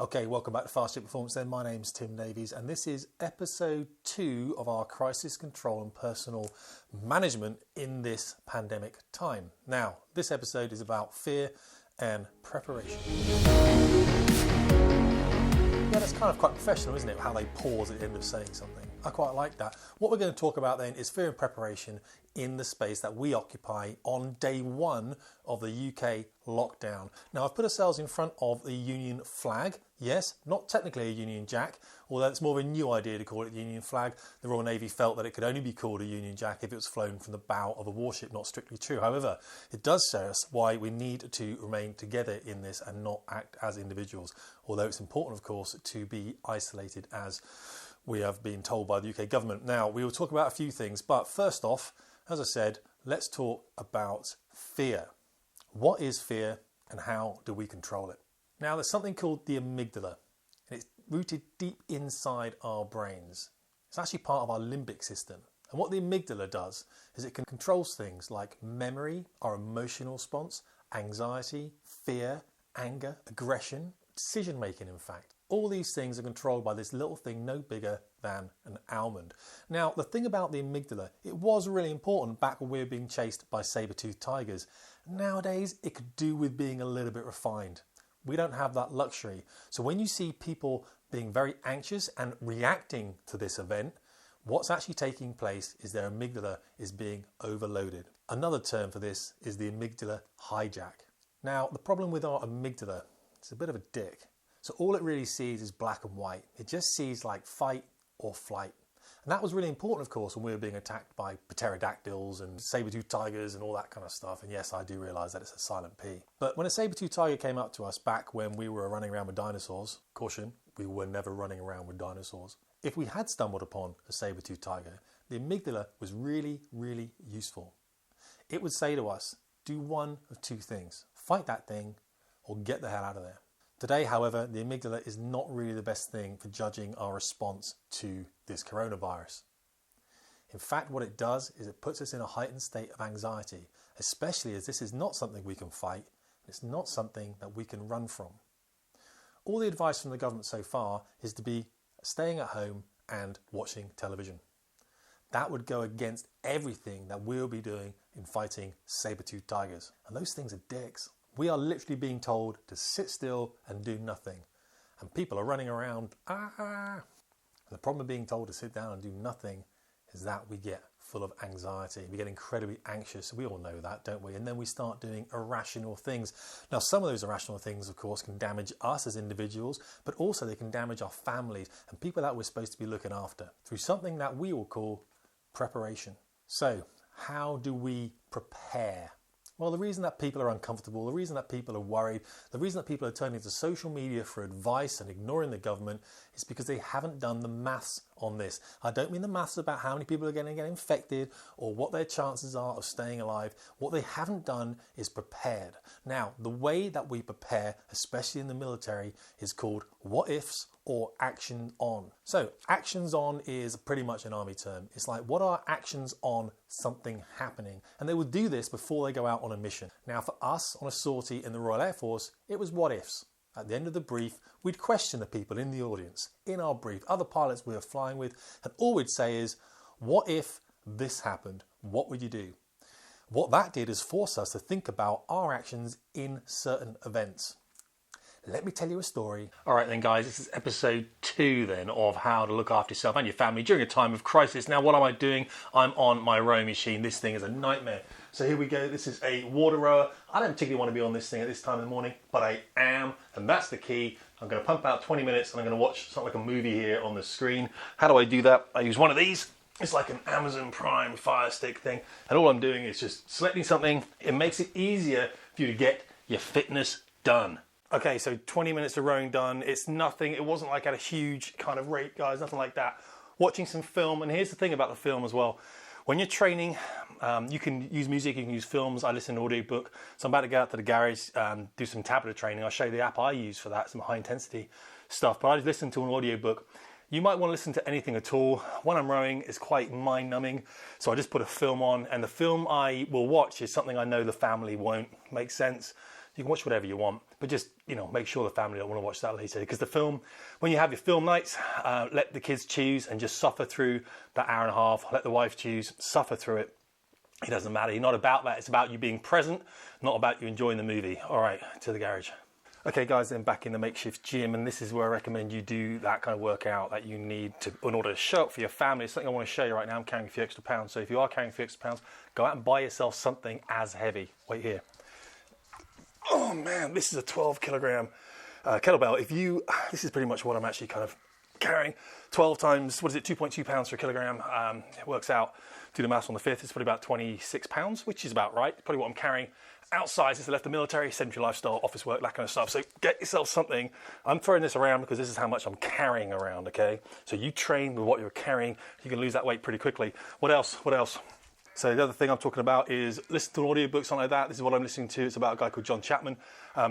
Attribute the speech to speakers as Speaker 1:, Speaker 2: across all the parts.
Speaker 1: Okay, welcome back to Fast Jet Performance then. My name's Tim Davies and this is episode 2 of our crisis control and personal management in this pandemic time. Now, this episode is about fear and preparation. Yeah, that's kind of quite professional, isn't it? How they pause at the end of saying something. I quite like that. What we're going to talk about then is fear and preparation in the space that we occupy on day 1 of the UK lockdown. Now, I've put ourselves in front of the Union flag. Yes, not technically a Union Jack, although it's more of a new idea to call it the Union flag. The Royal Navy felt that it could only be called a Union Jack if it was flown from the bow of a warship, not strictly true. However, it does show us why we need to remain together in this and not act as individuals, although it's important, of course, to be isolated as we have been told by the UK government. Now, we will talk about a few things, but first off, as I said, let's talk about fear. What is fear and how do we control it? Now, there's something called the amygdala, and it's rooted deep inside our brains. It's actually part of our limbic system. And what the amygdala does is it can control things like memory, our emotional response, anxiety, fear, anger, aggression, decision making, in fact. All these things are controlled by this little thing no bigger than an almond. Now, the thing about the amygdala, it was really important back when we were being chased by sabre-toothed tigers. Nowadays, it could do with being a little bit refined. We don't have that luxury. So when you see people being very anxious and reacting to this event, what's actually taking place is their amygdala is being overloaded. Another term for this is the amygdala hijack. Now, the problem with our amygdala, it's a bit of a dick. So all it really sees is black and white. It just sees like fight or flight. And that was really important, of course, when we were being attacked by pterodactyls and saber-toothed tigers and all that kind of stuff. And yes, I do realise that it's a silent P. But when a saber-toothed tiger came up to us back when we were running around with dinosaurs, caution, we were never running around with dinosaurs. If we had stumbled upon a saber-toothed tiger, the amygdala was really, really useful. It would say to us, do one of two things. Fight that thing or get the hell out of there. Today, however, the amygdala is not really the best thing for judging our response to this coronavirus. In fact, what it does is it puts us in a heightened state of anxiety, especially as this is not something we can fight, and it's not something that we can run from. All the advice from the government so far is to be staying at home and watching television. That would go against everything that we'll be doing in fighting saber-toothed tigers. And those things are dicks. We are literally being told to sit still and do nothing. And people are running around, And the problem of being told to sit down and do nothing is that we get full of anxiety. We get incredibly anxious. We all know that, don't we? And then we start doing irrational things. Now, some of those irrational things, of course, can damage us as individuals, but also they can damage our families and people that we're supposed to be looking after through something that we will call preparation. So, how do we prepare? Well, the reason that people are uncomfortable, the reason that people are worried, the reason that people are turning to social media for advice and ignoring the government is because they haven't done the maths on this. I don't mean the maths about how many people are going to get infected or what their chances are of staying alive. What they haven't done is prepared. Now, the way that we prepare, especially in the military, is called what ifs or action on. So actions on is pretty much an army term. It's like, what are actions on something happening? And they would do this before they go out on a mission. Now, for us on a sortie in the Royal Air Force, it was what ifs. At the end of the brief, we'd question the people in the audience, in our brief, other pilots we were flying with, and all we'd say is, what if this happened? What would you do? What that did is force us to think about our actions in certain events. Let me tell you a story. All right then, guys, this is episode 2 then of how to look after yourself and your family during a time of crisis. Now, what am I doing? I'm on my rowing machine. This thing is a nightmare. So here we go. This is a water rower. I don't particularly want to be on this thing at this time in the morning, but I am, and that's the key. I'm going to pump out 20 minutes and I'm going to watch something like a movie here on the screen. How do I do that? I use one of these. It's like an Amazon Prime Fire Stick thing. And all I'm doing is just selecting something. It makes it easier for you to get your fitness done. Okay, so 20 minutes of rowing done. It's nothing. It wasn't like at a huge kind of rate, guys, nothing like that. Watching some film, and here's the thing about the film as well. When you're training, you can use music, you can use films. I listen to an audiobook. So I'm about to go out to the garage, do some tablet training. I'll show you the app I use for that, some high intensity stuff. But I just listen to an audiobook. You might want to listen to anything at all. When I'm rowing, it's quite mind-numbing. So I just put a film on, and the film I will watch is something I know the family won't make sense. You can watch whatever you want, but just, make sure the family don't want to watch that later. Because the film, when you have your film nights, let the kids choose and just suffer through that hour and a half. Let the wife choose, suffer through it. It doesn't matter. You're not about that. It's about you being present, not about you enjoying the movie. All right, to the garage. Okay guys, then back in the makeshift gym, and this is where I recommend you do that kind of workout that you need to, in order to show up for your family. It's something I want to show you right now. I'm carrying a few extra pounds, so if you are carrying a few extra pounds, go out and buy yourself something as heavy. Wait here. Oh man, this is a 12 kilogram kettlebell. This is pretty much what I'm actually kind of carrying. 12 times, 2.2 pounds per kilogram. It works out, do the maths on the fifth, it's probably about 26 pounds, which is about right. Probably what I'm carrying outside since I left the military, sedentary lifestyle, office work, that kind of stuff. So get yourself something. I'm throwing this around because this is how much I'm carrying around, okay? So you train with what you're carrying, you can lose that weight pretty quickly. What else? So the other thing I'm talking about is listen to an audiobook, something like that. This is what I'm listening to. It's about a guy called John Chapman.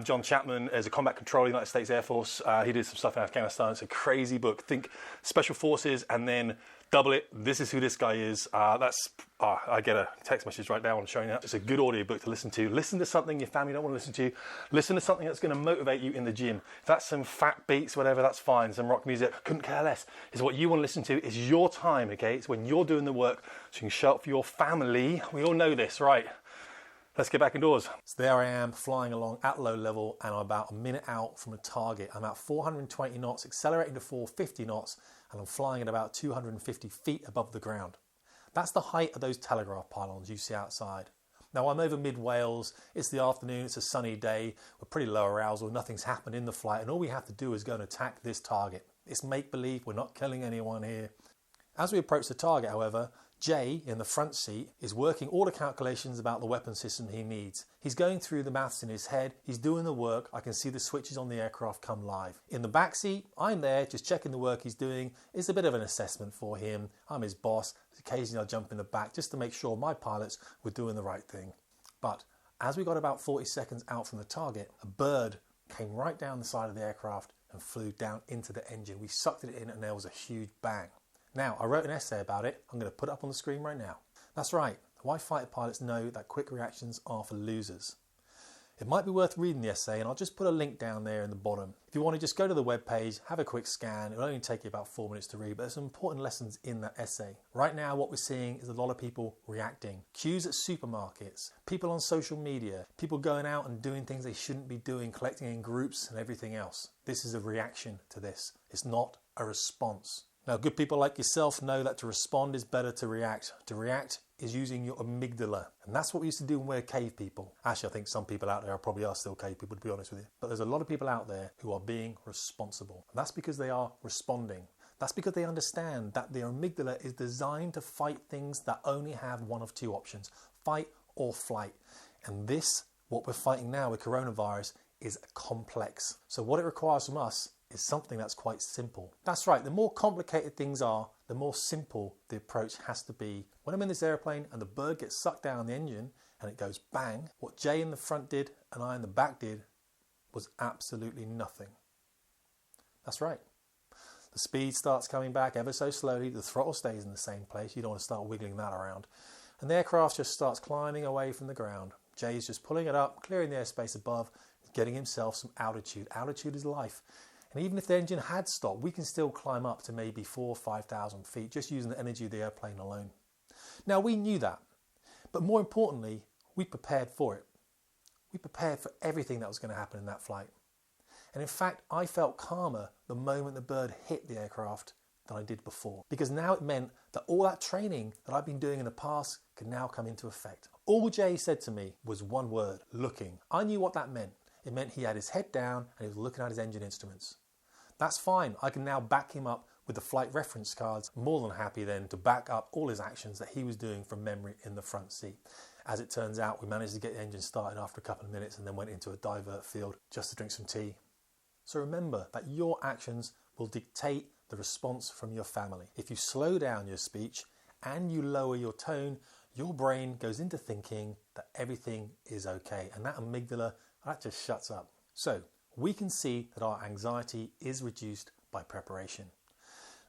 Speaker 1: John Chapman is a combat controller in the United States Air Force. He did some stuff in Afghanistan. It's a crazy book. Think special forces and then double it. This is who this guy is. I get a text message right now on showing that. It's a good audiobook to listen to. Listen to something your family don't want to listen to. Listen to something that's going to motivate you in the gym. If that's some fat beats, whatever, that's fine. Some rock music, couldn't care less. It's what you want to listen to. It's your time, okay? It's when you're doing the work so you can show up for your family. We all know this, right? Let's get back indoors. So there I am flying along at low level and I'm about a minute out from a target. I'm at 420 knots, accelerating to 450 knots, and I'm flying at about 250 feet above the ground. That's the height of those telegraph pylons you see outside. Now I'm over mid-Wales, it's the afternoon, it's a sunny day, we're pretty low arousal, nothing's happened in the flight, and all we have to do is go and attack this target. It's make-believe, we're not killing anyone here. As we approach the target, however, Jay, in the front seat, is working all the calculations about the weapon system he needs. He's going through the maths in his head, he's doing the work, I can see the switches on the aircraft come live. In the back seat, I'm there, just checking the work he's doing. It's a bit of an assessment for him. I'm his boss. Occasionally I'll jump in the back just to make sure my pilots were doing the right thing. But as we got about 40 seconds out from the target, a bird came right down the side of the aircraft and flew down into the engine. We sucked it in and there was a huge bang. Now, I wrote an essay about it. I'm going to put it up on the screen right now. That's right. Why fighter pilots know that quick reactions are for losers. It might be worth reading the essay, and I'll just put a link down there in the bottom. If you want to just go to the webpage, have a quick scan. It'll only take you about 4 minutes to read, but there's some important lessons in that essay. Right now, what we're seeing is a lot of people reacting. Queues at supermarkets, people on social media, people going out and doing things they shouldn't be doing, collecting in groups and everything else. This is a reaction to this. It's not a response. Now, good people like yourself know that to respond is better to react. To react is using your amygdala. And that's what we used to do when we were cave people. Actually, I think some people out there probably are still cave people, to be honest with you. But there's a lot of people out there who are being responsible. And that's because they are responding. That's because they understand that their amygdala is designed to fight things that only have one of two options, fight or flight. And this, what we're fighting now with coronavirus, is complex. So what it requires from us is something that's quite simple. That's right, the more complicated things are, the more simple the approach has to be. When I'm in this airplane and the bird gets sucked down the engine and it goes bang, what Jay in the front did and I in the back did was absolutely nothing. That's right. The speed starts coming back ever so slowly, the throttle stays in the same place, you don't want to start wiggling that around. And the aircraft just starts climbing away from the ground. Jay's just pulling it up, clearing the airspace above, getting himself some altitude. Altitude is life. And even if the engine had stopped, we can still climb up to maybe 4,000 or 5,000 feet just using the energy of the airplane alone. Now, we knew that, but more importantly, we prepared for it. We prepared for everything that was going to happen in that flight. And in fact, I felt calmer the moment the bird hit the aircraft than I did before, because now it meant that all that training that I've been doing in the past could now come into effect. All Jay said to me was one word: looking. I knew what that meant. It meant he had his head down and he was looking at his engine instruments. That's fine. I can now back him up with the flight reference cards. More than happy then to back up all his actions that he was doing from memory in the front seat. As it turns out, we managed to get the engine started after a couple of minutes and then went into a divert field just to drink some tea. So remember that your actions will dictate the response from your family. If you slow down your speech and you lower your tone, your brain goes into thinking that everything is okay. And that amygdala, that just shuts up. So we can see that our anxiety is reduced by preparation.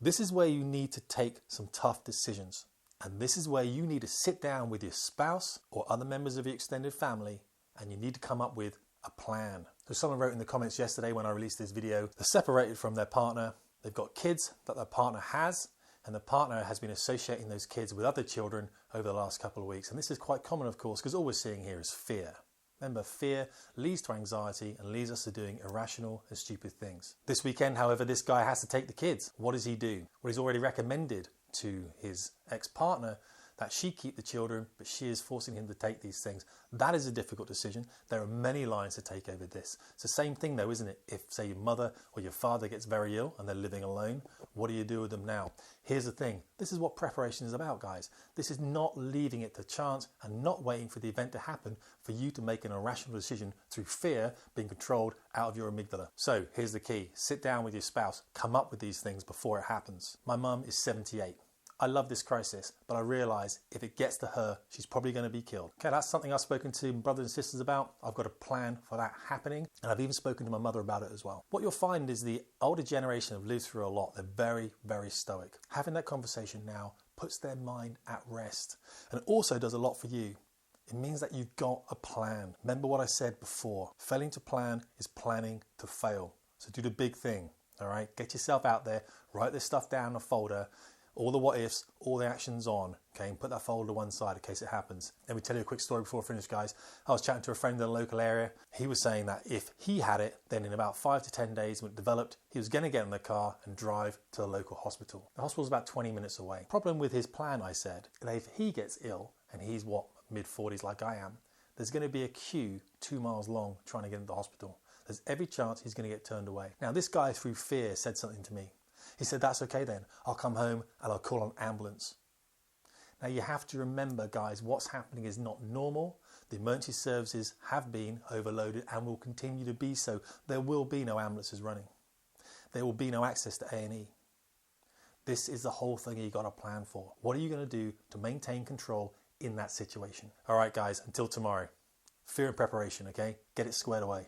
Speaker 1: This is where you need to take some tough decisions. And this is where you need to sit down with your spouse or other members of your extended family and you need to come up with a plan. So someone wrote in the comments yesterday when I released this video, they're separated from their partner, they've got kids that their partner has, and the partner has been associating those kids with other children over the last couple of weeks. And this is quite common, of course, because all we're seeing here is fear. Remember, fear leads to anxiety and leads us to doing irrational and stupid things. This weekend, however, this guy has to take the kids. What does he do? Well, he's already recommended to his ex-partner that she keep the children, but she is forcing him to take these things. That is a difficult decision. There are many lines to take over this. It's the same thing though, isn't it? If, say, your mother or your father gets very ill and they're living alone, what do you do with them now? Here's the thing. This is what preparation is about, guys. This is not leaving it to chance and not waiting for the event to happen for you to make an irrational decision through fear being controlled out of your amygdala. So here's the key. Sit down with your spouse. Come up with these things before it happens. My mum is 78. I love this crisis, but I realise if it gets to her, she's probably going to be killed. Okay, that's something I've spoken to brothers and sisters about. I've got a plan for that happening, and I've even spoken to my mother about it as well. What you'll find is the older generation have lived through a lot. They're very, very stoic. Having that conversation now puts their mind at rest, and it also does a lot for you. It means that you've got a plan. Remember what I said before. Failing to plan is planning to fail. So do the big thing, all right? Get yourself out there, write this stuff down in a folder, all the what ifs, all the actions on, okay, and put that folder to one side in case it happens. Let me tell you a quick story before I finish, guys. I was chatting to a friend in the local area. He was saying that if he had it, then in about 5 to 10 days when it developed, he was going to get in the car and drive to the local hospital. The hospital's about 20 minutes away. Problem with his plan, I said, that if he gets ill, and he's what, mid-40s like I am, there's going to be a queue 2 miles long trying to get into the hospital. There's every chance he's going to get turned away. Now, this guy through fear said something to me. He said, that's okay then, I'll come home and I'll call an ambulance. Now you have to remember, guys, what's happening is not normal. The emergency services have been overloaded and will continue to be so. There will be no ambulances running. There will be no access to A&E. This is the whole thing you got to plan for. What are you going to do to maintain control in that situation? All right, guys, until tomorrow. Fear and preparation, okay? Get it squared away.